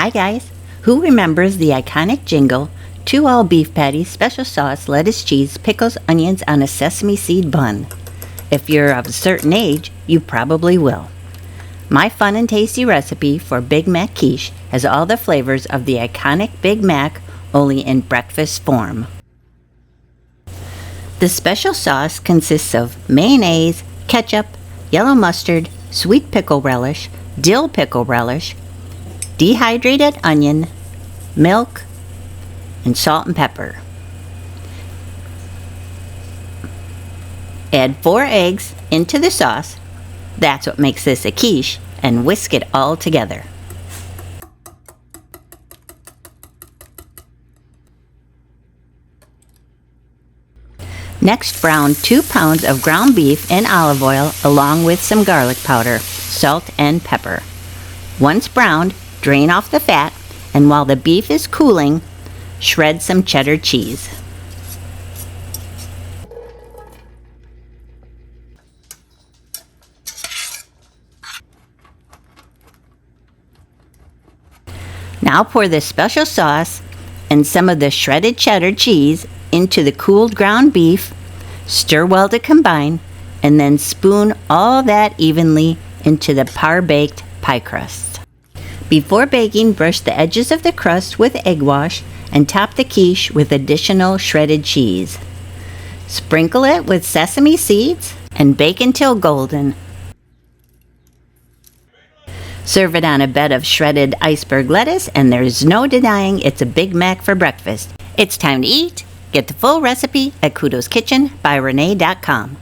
Hi guys! Who remembers the iconic jingle, 2 all-beef patties, special sauce, lettuce, cheese, pickles, onions on a sesame seed bun? If you're of a certain age, you probably will. My fun and tasty recipe for Big Mac quiche has all the flavors of the iconic Big Mac, only in breakfast form. The special sauce consists of mayonnaise, ketchup, yellow mustard, sweet pickle relish, dill pickle relish, dehydrated onion, milk, and salt and pepper. Add 4 eggs into the sauce. That's what makes this a quiche, and whisk it all together. Next, brown 2 pounds of ground beef in olive oil along with some garlic powder, salt, and pepper. Once browned, drain off the fat, and while the beef is cooling, shred some cheddar cheese. Now pour this special sauce and some of the shredded cheddar cheese into the cooled ground beef, stir well to combine, and then spoon all that evenly into the par-baked pie crust. Before baking, brush the edges of the crust with egg wash and top the quiche with additional shredded cheese. Sprinkle it with sesame seeds and bake until golden. Serve it on a bed of shredded iceberg lettuce, and there's no denying it's a Big Mac for breakfast. It's time to eat. Get the full recipe at Kudos Kitchen by Renee.com.